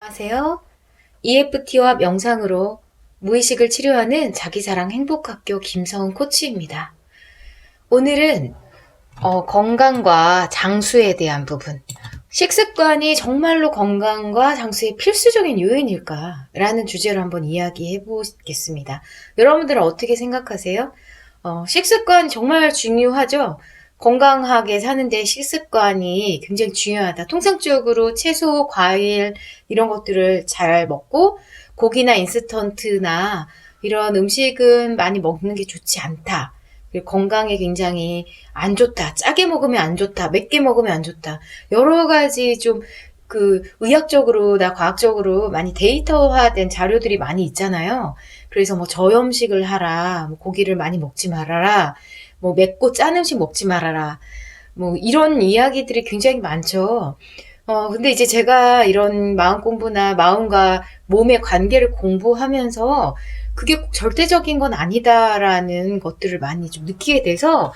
안녕하세요. EFT와 명상으로 무의식을 치료하는 자기사랑 행복학교 김서은 코치입니다. 오늘은 건강과 장수에 대한 부분. 식습관이 정말로 건강과 장수의 필수적인 요인일까? 라는 주제로 한번 이야기해 보겠습니다. 여러분들은 어떻게 생각하세요? 식습관 정말 중요하죠? 건강하게 사는데 식습관이 굉장히 중요하다. 통상적으로 채소, 과일 이런 것들을 잘 먹고 고기나 인스턴트나 이런 음식은 많이 먹는 게 좋지 않다. 그리고 건강에 굉장히 안 좋다. 짜게 먹으면 안 좋다. 맵게 먹으면 안 좋다. 여러 가지 좀 의학적으로나 과학적으로 많이 데이터화된 자료들이 많이 있잖아요. 그래서 뭐 저염식을 하라, 뭐 고기를 많이 먹지 말아라, 뭐 맵고 짠 음식 먹지 말아라. 뭐 이런 이야기들이 굉장히 많죠. 근데 이제 제가 이런 마음 공부나 마음과 몸의 관계를 공부하면서 그게 꼭 절대적인 건 아니다라는 것들을 많이 좀 느끼게 돼서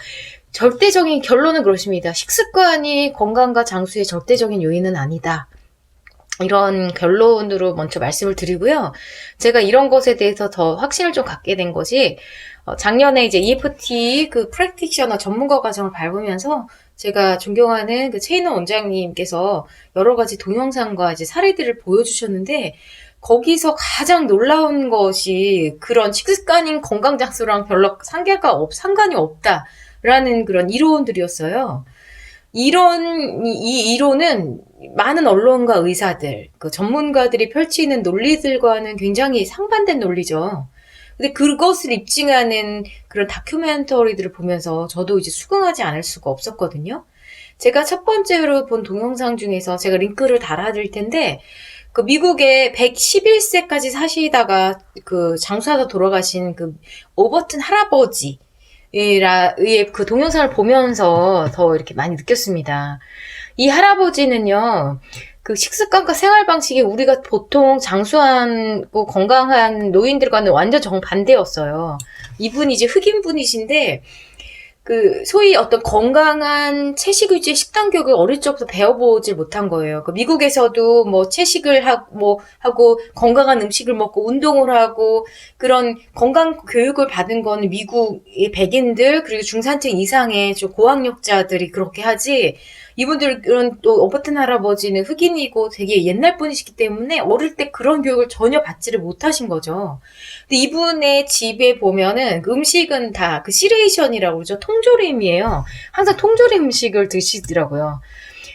절대적인 결론은 그렇습니다. 식습관이 건강과 장수의 절대적인 요인은 아니다. 이런 결론으로 먼저 말씀을 드리고요. 제가 이런 것에 대해서 더 확신을 좀 갖게 된 것이 작년에 이제 EFT 그 프랙티셔너 전문가 과정을 밟으면서 제가 존경하는 그 체인원 원장님께서 여러 가지 동영상과 이제 사례들을 보여주셨는데 거기서 가장 놀라운 것이 그런 식습관인 건강 장수랑 별로 상관이 없다라는 그런 이론들이었어요. 이 이론은 많은 언론과 의사들, 그 전문가들이 펼치는 논리들과는 굉장히 상반된 논리죠. 근데 그것을 입증하는 그런 다큐멘터리들을 보면서 저도 이제 수긍하지 않을 수가 없었거든요. 제가 첫 번째로 본 동영상 중에서 제가 링크를 달아드릴 텐데, 그 미국에 111세까지 사시다가 그 장수하다 돌아가신 그 오버튼 할아버지, 의 그 동영상을 보면서 더 이렇게 많이 느꼈습니다. 이 할아버지는요, 그 식습관과 생활 방식이 우리가 보통 장수하고 건강한 노인들과는 완전 정반대였어요. 이분이 이제 흑인 분이신데, 그 소위 어떤 건강한 채식 위주의 식단 교육을 어릴 적부터 배워보질 못한 거예요. 그 미국에서도 뭐 채식을 하고 건강한 음식을 먹고 운동을 하고 그런 건강 교육을 받은 건 미국의 백인들 그리고 중산층 이상의 좀 고학력자들이 그렇게 하지. 이분들은 또 오버튼 할아버지는 흑인이고 되게 옛날 분이시기 때문에 어릴 때 그런 교육을 전혀 받지를 못하신 거죠. 근데 이분의 집에 보면은 그 음식은 다 그 시레이션이라고 그러죠. 통조림이에요. 항상 통조림 음식을 드시더라고요.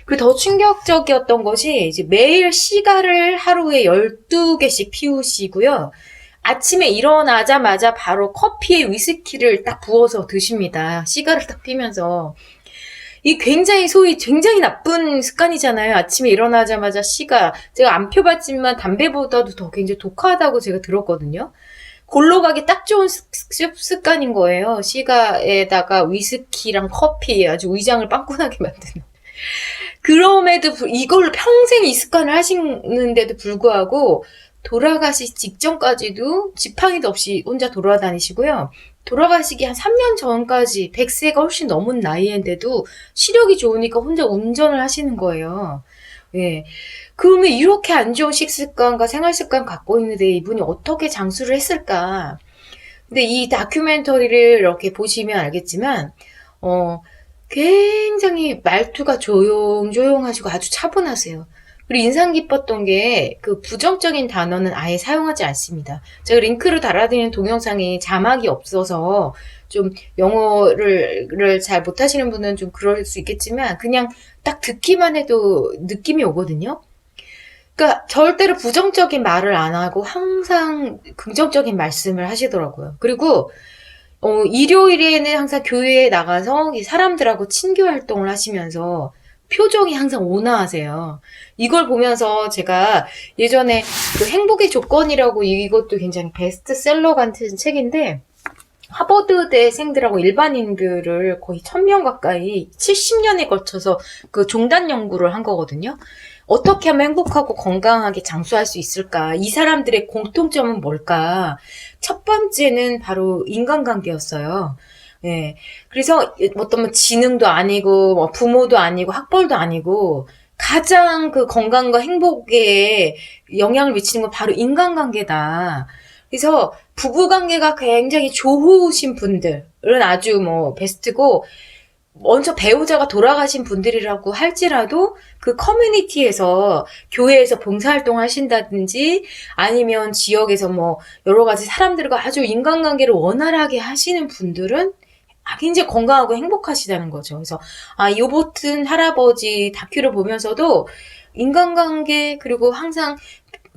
그 더 충격적이었던 것이 이제 매일 시가를 하루에 12개씩 피우시고요. 아침에 일어나자마자 바로 커피에 위스키를 딱 부어서 드십니다. 시가를 딱 피면서. 이 굉장히 나쁜 습관이잖아요. 아침에 일어나자마자 제가 안 펴봤지만 담배보다도 더 굉장히 독하다고 제가 들었거든요. 골로 가기 딱 좋은 습관인 거예요. 시가에다가 위스키랑 커피 아주 위장을 빵꾸나게 만드는. 이걸로 평생 이 습관을 하시는데도 불구하고 돌아가시 직전까지도 지팡이도 없이 혼자 돌아다니시고요. 돌아가시기 한 3년 전까지 100세가 훨씬 넘은 나이인데도 시력이 좋으니까 혼자 운전을 하시는 거예요. 예. 그러면 이렇게 안 좋은 식습관과 생활습관 갖고 있는데 이분이 어떻게 장수를 했을까? 근데 이 다큐멘터리를 이렇게 보시면 알겠지만, 굉장히 말투가 조용조용하시고 아주 차분하세요. 그리고 인상 깊었던 게 그 부정적인 단어는 아예 사용하지 않습니다. 제가 링크를 달아드리는 동영상이 자막이 없어서 좀 영어를 잘 못하시는 분은 좀 그럴 수 있겠지만 그냥 딱 듣기만 해도 느낌이 오거든요. 그러니까 절대로 부정적인 말을 안 하고 항상 긍정적인 말씀을 하시더라고요. 그리고 일요일에는 항상 교회에 나가서 사람들하고 친교 활동을 하시면서 표정이 항상 온화하세요. 이걸 보면서 제가 예전에 그 행복의 조건이라고 이것도 굉장히 베스트셀러 같은 책인데 하버드대생들하고 일반인들을 거의 1000명 가까이 70년에 걸쳐서 그 종단 연구를 한 거거든요. 어떻게 하면 행복하고 건강하게 장수할 수 있을까? 이 사람들의 공통점은 뭘까? 첫 번째는 바로 인간관계였어요. 예. 그래서 어떤 지능도 아니고, 뭐 부모도 아니고, 학벌도 아니고, 가장 그 건강과 행복에 영향을 미치는 건 바로 인간관계다. 그래서 부부관계가 굉장히 좋으신 분들은 아주 뭐 베스트고, 먼저 배우자가 돌아가신 분들이라고 할지라도 그 커뮤니티에서 교회에서 봉사활동 하신다든지 아니면 지역에서 뭐 여러 가지 사람들과 아주 인간관계를 원활하게 하시는 분들은 굉장히 건강하고 행복하시다는 거죠. 그래서 요보튼 할아버지 다큐를 보면서도 인간관계 그리고 항상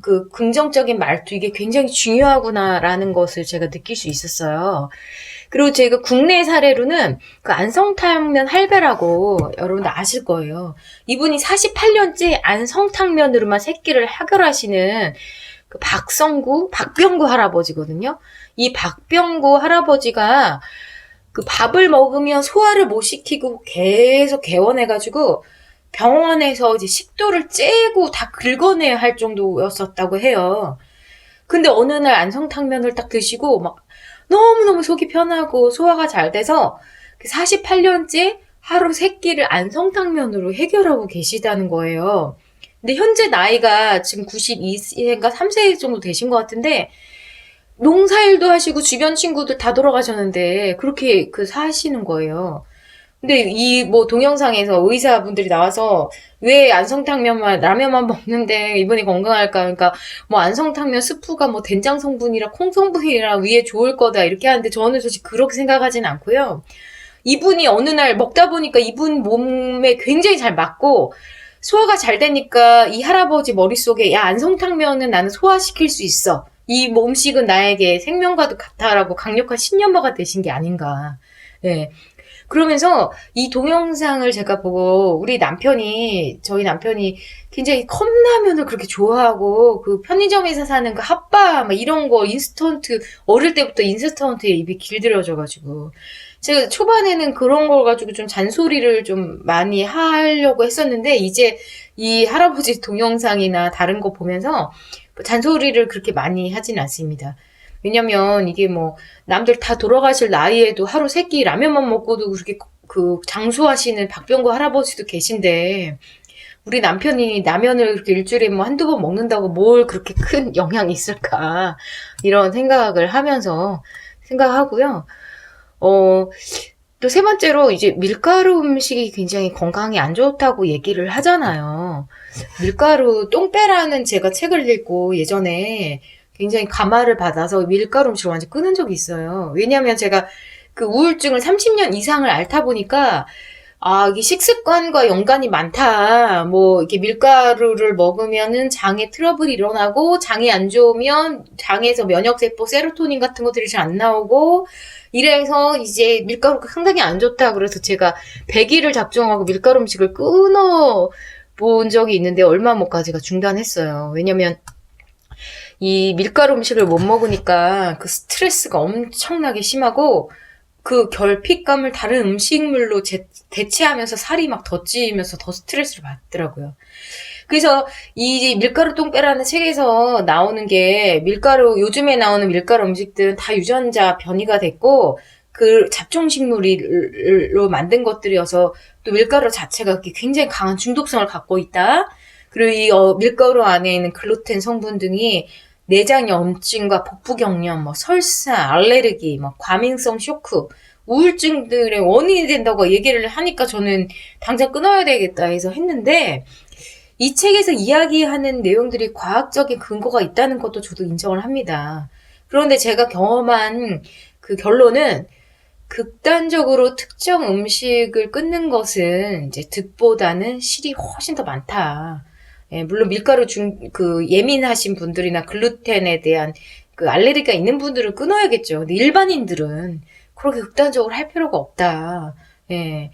그 긍정적인 말투 이게 굉장히 중요하구나라는 것을 제가 느낄 수 있었어요. 그리고 제가 국내 사례로는 그 안성탕면 할배라고 여러분들 아실 거예요. 이분이 48년째 안성탕면으로만 새끼를 해결하시는 그 박병구 할아버지거든요. 이 박병구 할아버지가 그 밥을 먹으면 소화를 못 시키고 계속 개원해가지고 병원에서 이제 식도를 째고 다 긁어내야 할 정도였었다고 해요. 근데 어느 날 안성탕면을 딱 드시고 막 너무너무 속이 편하고 소화가 잘 돼서 48년째 하루 3끼를 안성탕면으로 해결하고 계시다는 거예요. 근데 현재 나이가 지금 92세인가 3세 정도 되신 것 같은데 농사일도 하시고 주변 친구들 다 돌아가셨는데 그렇게 사시는 거예요. 근데 이 뭐 동영상에서 의사분들이 나와서 왜 안성탕면만 라면만 먹는데 이분이 건강할까? 그러니까 뭐 안성탕면 스프가 뭐 된장 성분이라 콩 성분이라 위에 좋을 거다 이렇게 하는데 저는 솔직히 그렇게 생각하진 않고요. 이분이 어느 날 먹다 보니까 이분 몸에 굉장히 잘 맞고 소화가 잘 되니까 이 할아버지 머릿속에 야 안성탕면은 나는 소화시킬 수 있어. 이 음식은 나에게 생명과도 같아라고 강력한 신념화가 되신 게 아닌가. 예. 그러면서 이 동영상을 제가 보고 저희 남편이 굉장히 컵라면을 그렇게 좋아하고 그 편의점에서 사는 그 핫바 막 이런 거 인스턴트 어릴 때부터 인스턴트에 입이 길들여져가지고 제가 초반에는 그런 걸 가지고 좀 잔소리를 좀 많이 하려고 했었는데 이제 이 할아버지 동영상이나 다른 거 보면서 잔소리를 그렇게 많이 하진 않습니다. 왜냐면 이게 뭐 남들 다 돌아가실 나이에도 하루 3끼 라면만 먹고도 그렇게 장수하시는 박병구 할아버지도 계신데 우리 남편이 라면을 그렇게 일주일에 뭐 한두 번 먹는다고 뭘 그렇게 큰 영향이 있을까 이런 생각을 하면서 생각하고요. 또 세 번째로 이제 밀가루 음식이 굉장히 건강에 안 좋다고 얘기를 하잖아요. 밀가루 똥배라는 제가 책을 읽고 예전에 굉장히 감화를 받아서 밀가루 음식을 완전 끊은 적이 있어요. 왜냐하면 제가 그 우울증을 30년 이상을 앓다 보니까 이게 식습관과 연관이 많다. 뭐 이렇게 밀가루를 먹으면은 장에 트러블이 일어나고 장이 안 좋으면 장에서 면역세포 세로토닌 같은 것들이 잘 안 나오고 이래서 이제 밀가루가 상당히 안 좋다. 그래서 제가 100일을 작정하고 밀가루 음식을 끊어 본 적이 있는데 얼마 못 가 제가 중단했어요. 왜냐면 이 밀가루 음식을 못 먹으니까 그 스트레스가 엄청나게 심하고 그 결핍감을 다른 음식물로 대체하면서 살이 막 더 찌면서 더 스트레스를 받더라고요. 그래서 이 밀가루 똥배라는 책에서 나오는 게 요즘에 나오는 밀가루 음식들은 다 유전자 변이가 됐고 그 잡종식물로 만든 것들이어서 또 밀가루 자체가 굉장히 강한 중독성을 갖고 있다. 그리고 이 밀가루 안에 있는 글루텐 성분 등이 내장 염증과 복부 경련, 뭐 설사, 알레르기, 뭐 과민성 쇼크, 우울증들의 원인이 된다고 얘기를 하니까 저는 당장 끊어야 되겠다 해서 했는데 이 책에서 이야기하는 내용들이 과학적인 근거가 있다는 것도 저도 인정을 합니다. 그런데 제가 경험한 그 결론은 극단적으로 특정 음식을 끊는 것은 이제 득보다는 실이 훨씬 더 많다. 예, 물론 밀가루 예민하신 분들이나 글루텐에 대한 그 알레르기가 있는 분들은 끊어야겠죠. 근데 일반인들은 그렇게 극단적으로 할 필요가 없다. 예.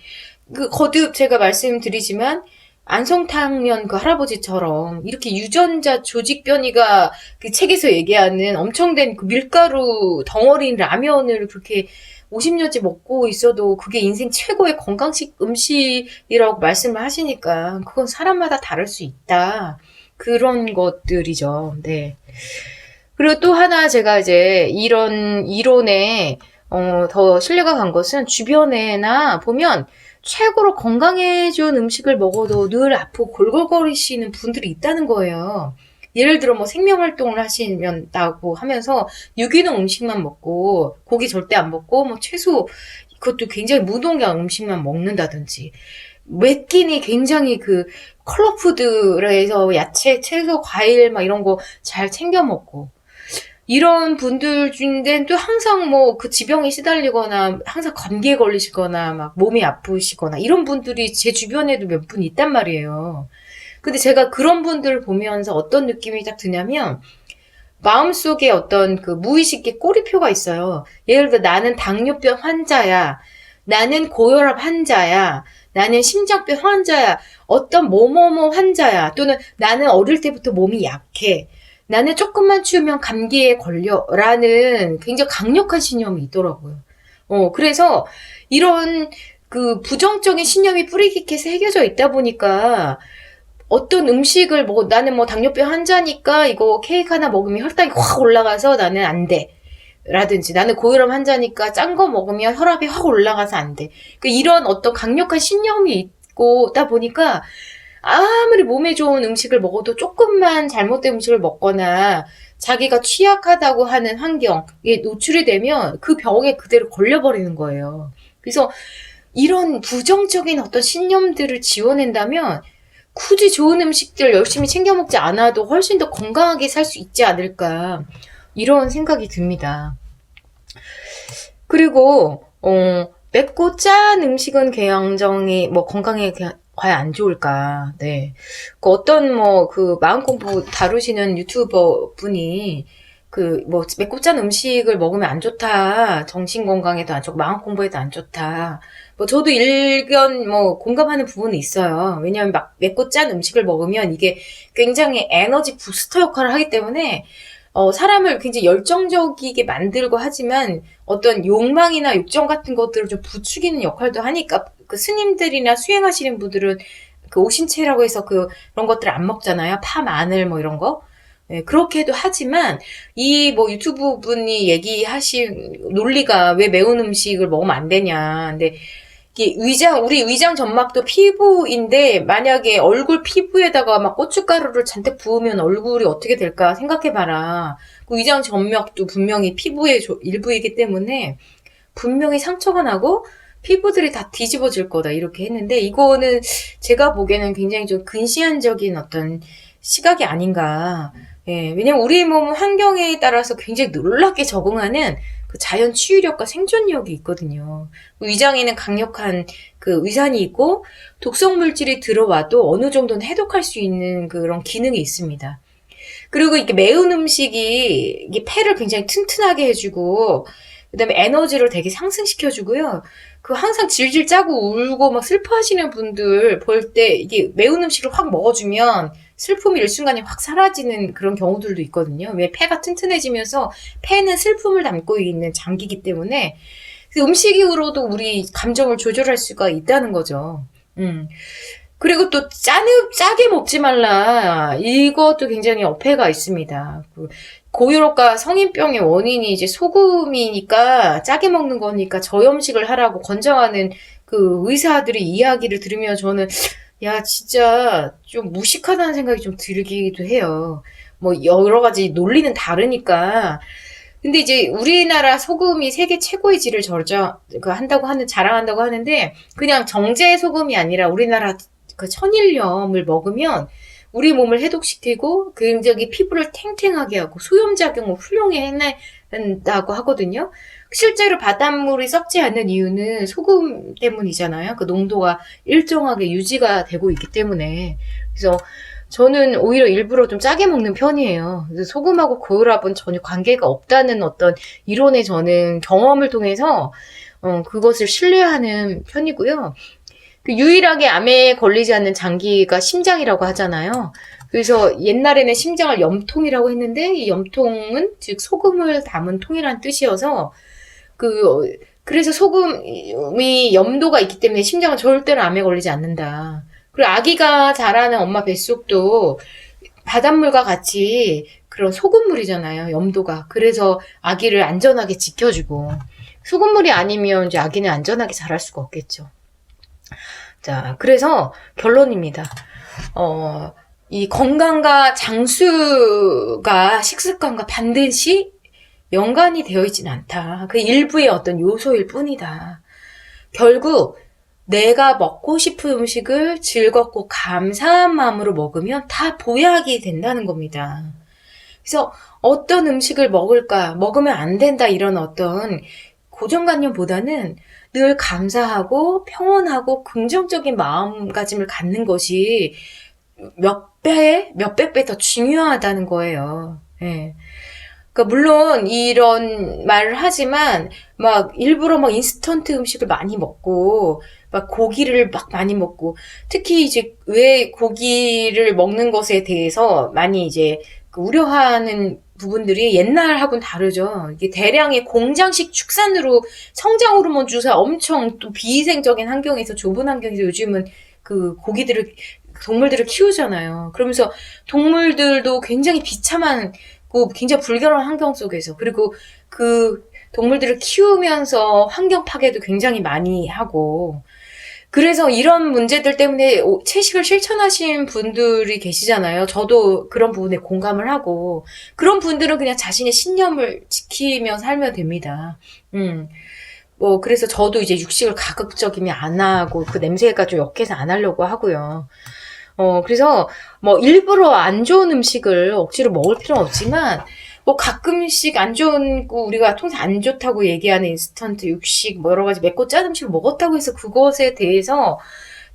거듭 제가 말씀드리지만, 안성탕면 그 할아버지처럼 이렇게 유전자 조직 변이가 그 책에서 얘기하는 엄청난 그 밀가루 덩어리인 라면을 그렇게 50년째 먹고 있어도 그게 인생 최고의 건강식 음식이라고 말씀을 하시니까 그건 사람마다 다를 수 있다. 그런 것들이죠. 네. 그리고 또 하나 제가 이제 이런 이론에 더 신뢰가 간 것은 주변에나 보면 최고로 건강해진 음식을 먹어도 늘 아프고 골골거리시는 분들이 있다는 거예요. 예를 들어 뭐 생명활동을 하시면다고 하면서 유기농 음식만 먹고 고기 절대 안 먹고 뭐 채소 그것도 굉장히 무동량 음식만 먹는다든지 매 끼니 굉장히 그 컬러푸드에서 야채, 채소, 과일 막 이런 거 잘 챙겨 먹고 이런 분들 중인데 또 항상 뭐 그 지병에 시달리거나 항상 감기에 걸리시거나 막 몸이 아프시거나 이런 분들이 제 주변에도 몇 분 있단 말이에요. 근데 제가 그런 분들을 보면서 어떤 느낌이 딱 드냐면 마음속에 어떤 그 무의식의 꼬리표가 있어요. 예를 들어 나는 당뇨병 환자야. 나는 고혈압 환자야. 나는 심장병 환자야. 어떤 뭐뭐뭐 환자야. 또는 나는 어릴 때부터 몸이 약해. 나는 조금만 추우면 감기에 걸려. 라는 굉장히 강력한 신념이 있더라고요. 그래서 이런 그 부정적인 신념이 뿌리 깊게 새겨져 있다 보니까 어떤 음식을 뭐 나는 뭐 당뇨병 환자니까 이거 케이크 하나 먹으면 혈당이 확 올라가서 나는 안 돼. 라든지 나는 고혈압 환자니까 짠 거 먹으면 혈압이 확 올라가서 안 돼. 이런 어떤 강력한 신념이 있고다 보니까 아무리 몸에 좋은 음식을 먹어도 조금만 잘못된 음식을 먹거나 자기가 취약하다고 하는 환경에 노출이 되면 그 병에 그대로 걸려버리는 거예요. 그래서 이런 부정적인 어떤 신념들을 지워낸다면 굳이 좋은 음식들 열심히 챙겨 먹지 않아도 훨씬 더 건강하게 살 수 있지 않을까 이런 생각이 듭니다. 그리고 맵고 짠 음식은 굉장히 뭐 건강에 과연 안 좋을까? 네. 어떤 뭐 그 마음 공부 다루시는 유튜버 분이 그 뭐 맵고 짠 음식을 먹으면 안 좋다. 정신 건강에도 안 좋고 마음 공부에도 안 좋다. 뭐 저도 일견 뭐 공감하는 부분이 있어요. 왜냐하면 막 맵고 짠 음식을 먹으면 이게 굉장히 에너지 부스터 역할을 하기 때문에 사람을 굉장히 열정적이게 만들고 하지만 어떤 욕망이나 욕정 같은 것들을 좀 부추기는 역할도 하니까 그 스님들이나 수행하시는 분들은 그 오신채라고 해서 그런 것들을 안 먹잖아요. 파, 마늘 뭐 이런 거. 네, 그렇게도 하지만 이 뭐 유튜브 분이 얘기하신 논리가 왜 매운 음식을 먹으면 안 되냐. 근데 이게 우리 위장 점막도 피부인데 만약에 얼굴 피부에다가 막 고춧가루를 잔뜩 부으면 얼굴이 어떻게 될까 생각해봐라. 그 위장 점막도 분명히 피부의 일부이기 때문에 분명히 상처가 나고 피부들이 다 뒤집어질 거다 이렇게 했는데 이거는 제가 보기에는 굉장히 좀 근시안적인 어떤 시각이 아닌가. 예, 왜냐면 우리 몸은 환경에 따라서 굉장히 놀랍게 적응하는 그 자연 치유력과 생존력이 있거든요. 위장에는 강력한 그 위산이 있고 독성 물질이 들어와도 어느 정도는 해독할 수 있는 그런 기능이 있습니다. 그리고 이게 매운 음식이 이게 폐를 굉장히 튼튼하게 해주고 그다음에 에너지를 되게 상승시켜주고요. 그 항상 질질 짜고 울고 막 슬퍼하시는 분들 볼 때 이게 매운 음식을 확 먹어주면 슬픔이 일순간에 확 사라지는 그런 경우들도 있거든요. 왜 폐가 튼튼해지면서 폐는 슬픔을 담고 있는 장기이기 때문에 음식으로도 우리 감정을 조절할 수가 있다는 거죠. 그리고 또 짜게 먹지 말라. 이것도 굉장히 어폐가 있습니다. 고혈압과 성인병의 원인이 이제 소금이니까 짜게 먹는 거니까 저염식을 하라고 권장하는 그 의사들의 이야기를 들으면 저는 야 진짜 좀 무식하다는 생각이 좀 들기도 해요. 뭐 여러 가지 논리는 다르니까. 근데 이제 우리나라 소금이 세계 최고의 질을 자랑한다고 하는데 그냥 정제 소금이 아니라 우리나라 그 천일염을 먹으면 우리 몸을 해독시키고 굉장히 피부를 탱탱하게 하고 소염작용을 훌륭히 해낸다고 하거든요. 실제로 바닷물이 썩지 않는 이유는 소금 때문이잖아요. 그 농도가 일정하게 유지가 되고 있기 때문에. 그래서 저는 오히려 일부러 좀 짜게 먹는 편이에요. 그래서 소금하고 고혈압은 전혀 관계가 없다는 어떤 이론에 저는 경험을 통해서 그것을 신뢰하는 편이고요. 유일하게 암에 걸리지 않는 장기가 심장이라고 하잖아요. 그래서 옛날에는 심장을 염통이라고 했는데 이 염통은 즉 소금을 담은 통이란 뜻이어서 그래서 소금이 염도가 있기 때문에 심장은 절대로 암에 걸리지 않는다. 그리고 아기가 자라는 엄마 뱃속도 바닷물과 같이 그런 소금물이잖아요. 염도가. 그래서 아기를 안전하게 지켜주고 소금물이 아니면 이제 아기는 안전하게 자랄 수가 없겠죠. 자, 그래서 결론입니다. 이 건강과 장수가 식습관과 반드시 연관이 되어 있진 않다. 그 일부의 어떤 요소일 뿐이다. 결국 내가 먹고 싶은 음식을 즐겁고 감사한 마음으로 먹으면 다 보약이 된다는 겁니다. 그래서 어떤 음식을 먹을까, 먹으면 안 된다 이런 어떤 고정관념보다는 늘 감사하고 평온하고 긍정적인 마음가짐을 갖는 것이 몇백 배 더 중요하다는 거예요. 예. 그러니까 물론 이런 말을 하지만 막 일부러 막 인스턴트 음식을 많이 먹고 막 고기를 막 많이 먹고 특히 이제 왜 고기를 먹는 것에 대해서 많이 이제 그 우려하는 부분들이 옛날하고는 다르죠. 이게 대량의 공장식 축산으로 성장 호르몬 주사 엄청 또 비위생적인 환경에서 좁은 환경에서 요즘은 그 고기들을 동물들을 키우잖아요. 그러면서 동물들도 굉장히 비참한 굉장히 불결한 환경 속에서 그리고 그 동물들을 키우면서 환경 파괴도 굉장히 많이 하고 그래서 이런 문제들 때문에 채식을 실천하신 분들이 계시잖아요. 저도 그런 부분에 공감을 하고 그런 분들은 그냥 자신의 신념을 지키며 살면 됩니다. 그래서 저도 이제 육식을 가급적이면 안 하고 그 냄새가 좀 역해서 안 하려고 하고요. 그래서 뭐 일부러 안 좋은 음식을 억지로 먹을 필요는 없지만 뭐 가끔씩 안 좋은 우리가 통상 안 좋다고 얘기하는 인스턴트 육식 뭐 여러 가지 맵고 짠 음식을 먹었다고 해서 그것에 대해서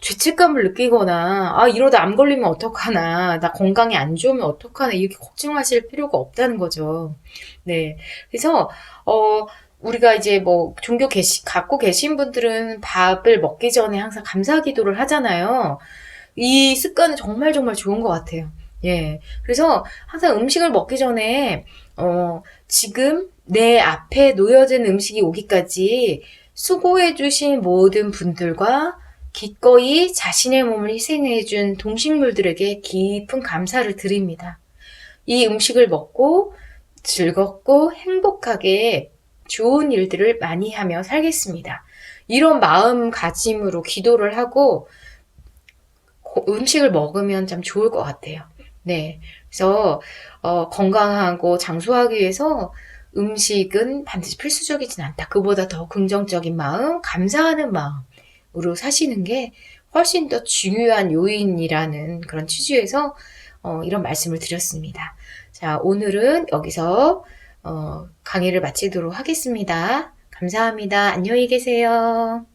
죄책감을 느끼거나 이러다 암 걸리면 어떡하나 나 건강이 안 좋으면 어떡하나 이렇게 걱정하실 필요가 없다는 거죠. 네. 그래서 우리가 이제 뭐 갖고 계신 분들은 밥을 먹기 전에 항상 감사 기도를 하잖아요. 이 습관은 정말 정말 좋은 것 같아요. 예. 그래서 항상 음식을 먹기 전에, 지금 내 앞에 놓여진 음식이 오기까지 수고해주신 모든 분들과 기꺼이 자신의 몸을 희생해준 동식물들에게 깊은 감사를 드립니다. 이 음식을 먹고 즐겁고 행복하게 좋은 일들을 많이 하며 살겠습니다. 이런 마음가짐으로 기도를 하고 음식을 먹으면 참 좋을 것 같아요. 네. 그래서, 건강하고 장수하기 위해서 음식은 반드시 필수적이진 않다. 그보다 더 긍정적인 마음, 감사하는 마음으로 사시는 게 훨씬 더 중요한 요인이라는 그런 취지에서, 이런 말씀을 드렸습니다. 자, 오늘은 여기서, 강의를 마치도록 하겠습니다. 감사합니다. 안녕히 계세요.